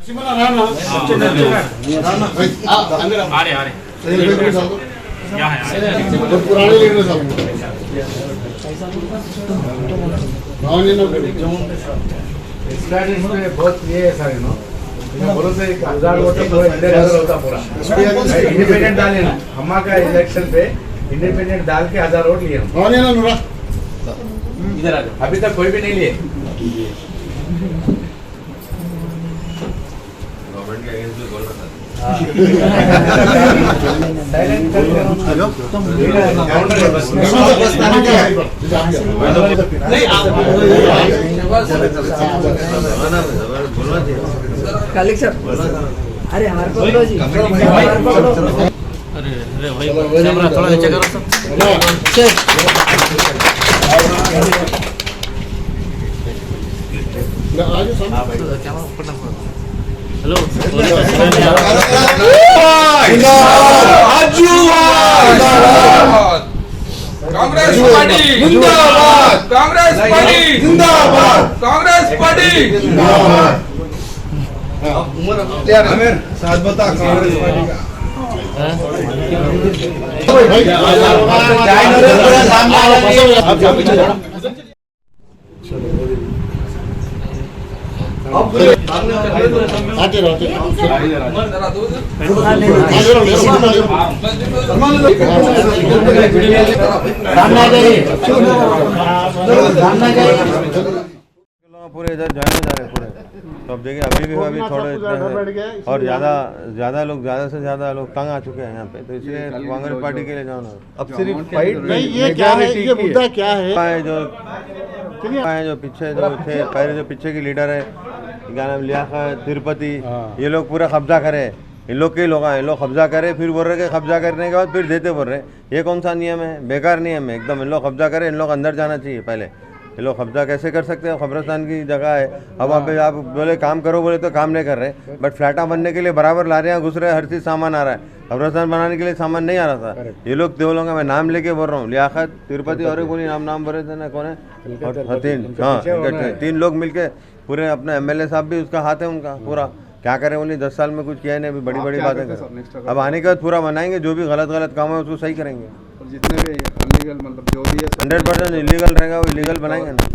आ रहे पुराने लीडर साहब में बहुत ये है सर बोलो से 1000 वोट तो होता पूरा इंडिपेंडेंट डाले ना अम्मा का इलेक्शन पे इंडिपेंडेंट डाल के 1000 वोट लिए इधर अभी तक कोई भी नहीं लिए गवर्नमेंट के अगेंस्ट में बोल रहा था अरे हमारे को जी अरे भाई कैमरा थोड़ा नीचे करो कैमरा ऊपर ना हेलो कांग्रेस पार्टी जिंदाबाद कांग्रेस पार्टी जिंदाबाद कांग्रेस पार्टी जिंदाबाद आमिर साथ बता कांग्रेस पार्टी का आते रहो पूरे इधर ज्वाइन हो जा रहे पूरे तो अब देखिए अभी थोड़े और ज़्यादा लोग ज़्यादा से ज़्यादा लोग तंग आ चुके हैं यहाँ पे तो इसलिए कांग्रेस पार्टी के लिए जाओ ना अब सिर्फ फाइट नहीं ये क्या है ये मुद्दा क्या है जो पीछे जो थे पहले जो पीछे की लीडर है क्या नाम लियाकत तिरुपति ये लोग पूरा कब्जा करे इन लोग के लोग आए लोग कब्जा करे फिर बोल रहे कि कब्जा करने के बाद फिर देते बोल रहे ये कौन सा नियम है बेकार नियम है एकदम इन लोग कब्जा करे इन लोग अंदर जाना चाहिए पहले ये लोग कब्जा कैसे कर सकते हैं कब्रिस्तान की जगह है अब वहाँ पे आप बोले काम करो बोले तो काम नहीं कर रहे बट फ्लैटा बनने के लिए बराबर ला रहे हैं घुस रहे हर चीज़ सामान आ रहा है कब्रिस्तान बनाने के लिए सामान नहीं आ रहा था ये लोग दो लोग मैं नाम लेके बोल रहा हूँ लियाकत तिरुपति और कोई नाम बोल रहे थे ना कौन है तीन लोग मिलके पूरे अपने एमएलए साहब भी उसका हाथ है उनका पूरा क्या करें उन्हें 10 साल में कुछ किया नहीं अभी बड़ी बड़ी बातें करें अब आने के बाद पूरा बनाएंगे जो भी गलत काम है उसको सही करेंगे जितने भी इलीगल मतलब जो भी है 100% इलीगल रहेगा वो इलीगल बनाएंगे ना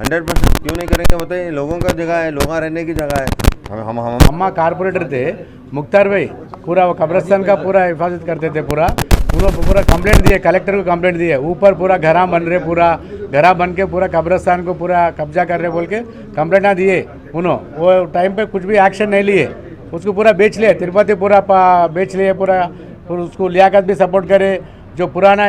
100% क्यों नहीं करेंगे बताइए लोगों का जगह है लोग रहने की जगह है हम अम्मा कारपोरेटर थे मुख्तार भाई पूरा वो कब्रिस्तान का पूरा हिफाजत करते थे पूरा कंप्लेंट दिए कलेक्टर को कंप्लेंट दिए ऊपर पूरा घरा बन रहे पूरा घरा बन के पूरा कब्रिस्तान को पूरा कब्जा कर रहे बोल के कंप्लेंट दिए उन्होंने वो टाइम पे कुछ भी एक्शन नहीं लिए उसको पूरा बेच लिए तिरुपति पूरा बेच लिए पूरा उसको लियाकत भी सपोर्ट करे जो पुराना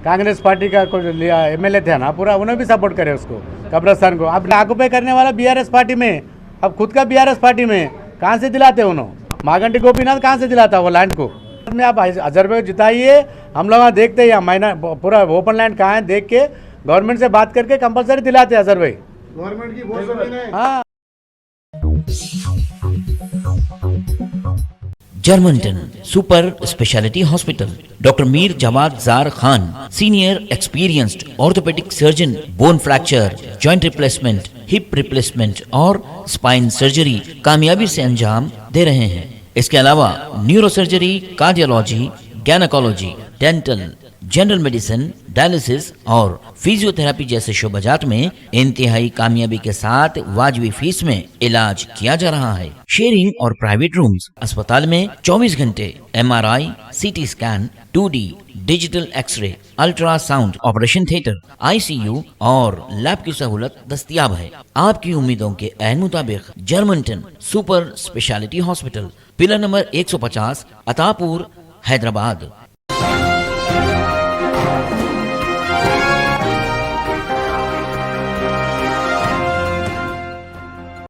कांग्रेस पार्टी का कुछ एमएलए थे ना पूरा उन्होंने भी सपोर्ट करे उसको कब्रिस्तान को अब ऑक्युपाई करने वाला बीआरएस पार्टी में अब खुद का बीआरएस पार्टी में कहाँ से दिलाते उन्होंने मागंटी गोपीनाथ कहाँ से दिलाता वो लैंड को में आप अजरबे जिताइए हम लोग वहाँ देखते हैं महीना पूरा ओपन लैंड कहाँ है देख के गवर्नमेंट से बात करके कंपलसरी दिलाते हैं अजरबे गवर्नमेंट की बहुत जमीन है हाँ Germanten super speciality hospital doctor Mir Jawad Zar Khan senior experienced orthopaedic surgeon bone fracture joint replacement hip replacement और स्पाइन सर्जरी कामयाबी से अंजाम दे रहे हैं इसके अलावा neuro surgery cardiology gynaecology dental general medicine dialysis और फिजियोथेरेपी जैसे शोबाजात में इंतहाई कामयाबी के साथ वाजबी फीस में इलाज किया जा रहा है शेयरिंग और प्राइवेट रूम्स अस्पताल में 24 घंटे MRI CT scan 2D digital x ray ultrasound operation theatre ICU और लैब की सहूलत दस्तयाब है आपकी उम्मीदों के ऐन मुताबिक Germanten super speciality hospital pillar number 150 Attapur Hyderabad